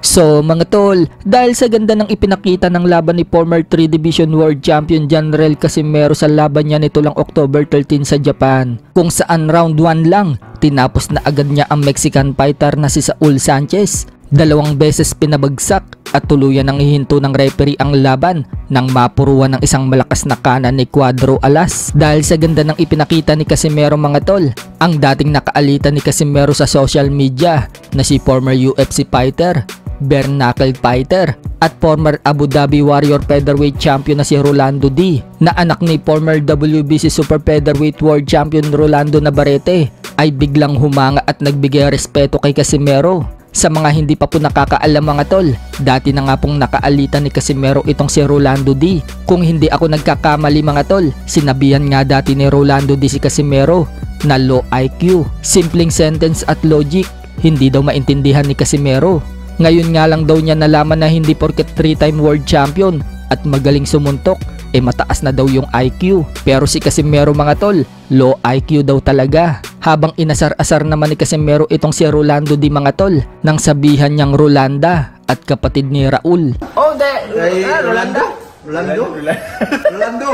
So mga tol, dahil sa ganda ng ipinakita ng laban ni former 3 Division World Champion Janrel Casimero sa laban niya nito lang October 13 sa Japan, kung saan round 1 lang, tinapos na agad niya ang Mexican fighter na si Saul Sanchez. 2 beses pinabagsak at tuluyan ng ihinto ng referee ang laban nang mapuruan ng isang malakas na kanan ni Cuadro Alas. Dahil sa ganda ng ipinakita ni Casimero mga tol, ang dating nakaalitan ni Casimero sa social media na si former UFC fighter, bare knuckle fighter at former Abu Dhabi Warrior Featherweight Champion na si Rolando D, na anak ni former WBC Super Featherweight World Champion Rolando Navarrete, ay biglang humanga at nagbigay respeto kay Casimero. Sa mga hindi pa po nakakaalam mga tol, dati na nga pong nakaalitan ni Casimero itong si Rolando D. Kung hindi ako nagkakamali mga tol, sinabihan nga dati ni Rolando D si Casimero na low IQ, simpleng sentence at logic, hindi daw maintindihan ni Casimero. Ngayon nga lang daw niya nalaman na hindi porket 3-time world champion at magaling sumuntok, mataas na daw yung IQ. Pero si Casimero mga tol, low IQ daw talaga. Habang inasar-asar naman ni Casimero itong si Rolando D mga tol, nang sabihan niyang Rolanda at kapatid ni Raul. Oh, Rolanda? Rolando? Rolando?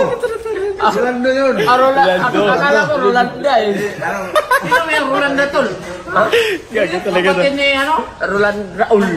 Rolando yun. Akala ko Rolanda eh. Ano may Rolanda tol? Gago talaga na. Kapatid ni Raul.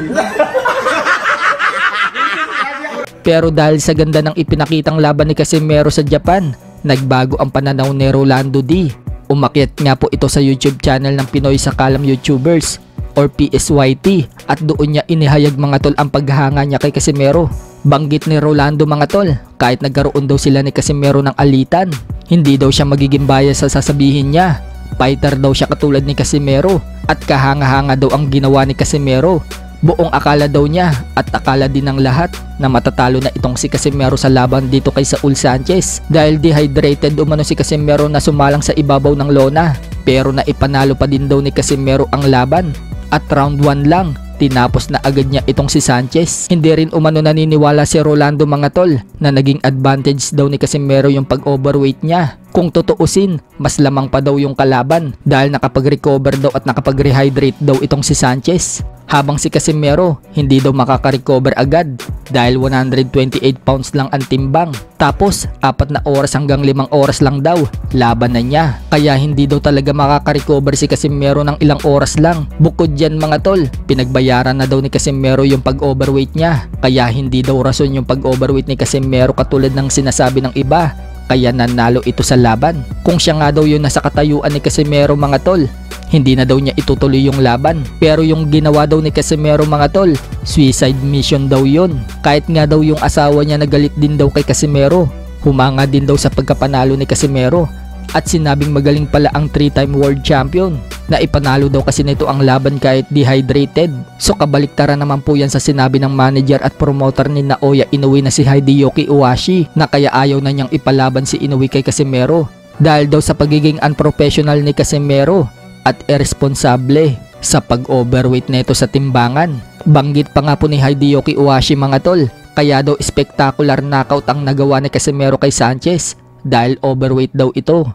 Pero dahil sa ganda ng ipinakitang laban ni Casimero sa Japan, nagbago ang pananaw ni Rolando D. Umakyat nga po ito sa YouTube channel ng Pinoy Sakalam YouTubers or PSYT at doon niya inihayag mga tol ang paghanga niya kay Casimero. Banggit ni Rolando mga tol, kahit nagkaroon daw sila ni Casimero ng alitan, hindi daw siya magiging bias sa sasabihin niya. Fighter daw siya katulad ni Casimero at kahanga-hanga daw ang ginawa ni Casimero. Buong akala daw niya at akala din ng lahat na matatalo na itong si Casimero sa laban dito kay Saul Sanchez dahil dehydrated umano si Casimero na sumalang sa ibabaw ng lona. Pero naipanalo pa din daw ni Casimero ang laban at round 1 lang, tinapos na agad niya itong si Sanchez. Hindi rin umano naniniwala si Rolando mga tol na naging advantage daw ni Casimero yung pag-overweight niya. Kung tutuusin, mas lamang pa daw yung kalaban dahil nakapag-recover daw at nakapag-rehydrate daw itong si Sanchez. Habang si Casimero, hindi daw makaka-recover agad dahil 128 pounds lang ang timbang. Tapos, 4 na oras hanggang 5 oras lang daw, laban na niya. Kaya hindi daw talaga makaka-recover si Casimero ng ilang oras lang. Bukod dyan mga tol, pinagbayaran na daw ni Casimero yung pag-overweight niya. Kaya hindi daw rason yung pag-overweight ni Casimero katulad ng sinasabi ng iba. Kaya nanalo ito sa laban. Kung siya nga daw yun nasa katayuan ni Casimero mga tol, hindi na daw niya itutuloy yung laban. Pero yung ginawa daw ni Casimero mga tol, suicide mission daw yun. Kahit nga daw yung asawa niya nagalit din daw kay Casimero, humanga din daw sa pagkapanalo ni Casimero. At sinabing magaling pala ang 3-time world champion na ipanalo daw kasi nito ang laban kahit dehydrated. So kabaliktaran naman po yan sa sinabi ng manager at promoter ni Naoya Inoue na si Hideyoki Ohashi na kaya ayaw na niyang ipalaban si Inoue kay Casimero dahil daw sa pagiging unprofessional ni Casimero at irresponsable sa pag-overweight nito sa timbangan. Banggit pa nga po ni Hideyoki Ohashi mga tol, kaya daw spectacular knockout ang nagawa ni Casimero kay Sanchez dahil overweight daw ito.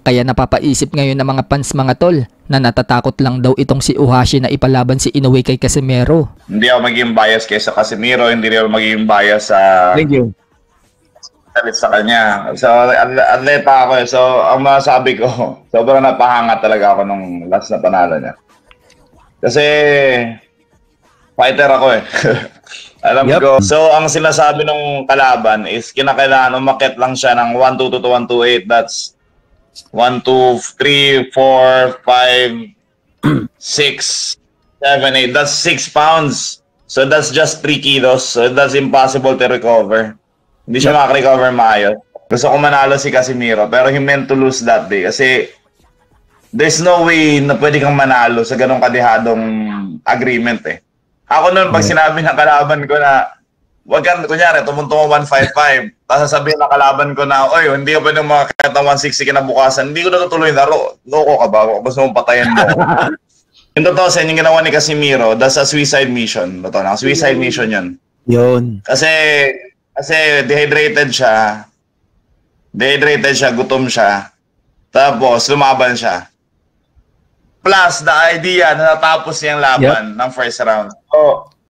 Kaya napapaisip ngayon ng mga fans mga tol na natatakot lang daw itong si Ohashi na ipalaban si Inoue kay Casimero. Hindi ako magiging bias kay sa Casimero, hindi rin ako magiging bias sa sa kanya. So, atleta ako eh. So, ang masasabi ko, sobrang napahanga talaga ako nung last na panalo niya. Kasi, fighter ako eh. Alam ko. So, ang sinasabi ng kalaban is kinakailangan umakyat lang siya ng 122 to 128. That's 1, 2, 3, 4, 5, 6, 7, 8. That's 6 pounds. So, that's just 3 kilos. So, that's impossible to recover. Hindi siya makarecover maayos. Gusto ko manalo si Casimero, pero he meant to lose that day. Kasi there's no way na pwede kang manalo sa ganong kadihadong agreement eh. Ako noon, pag sinabi ng kalaban ko na, wag kang, kunyari, tumuntungo 155, tapos sasabihin ng kalaban ko na, oy, hindi ka pwedeng makakita ng 160 kinabukasan, hindi ko natutuloy na, loko ka ba? Gusto mong patayan mo. Yung totoo sa yung ginawa ni Casimero, that's a suicide mission. Totoo na, suicide mission yun. Yun. Kasi dehydrated siya, gutom siya, tapos lumaban siya. Plus, the idea na natapos niyang laban ng first round. So,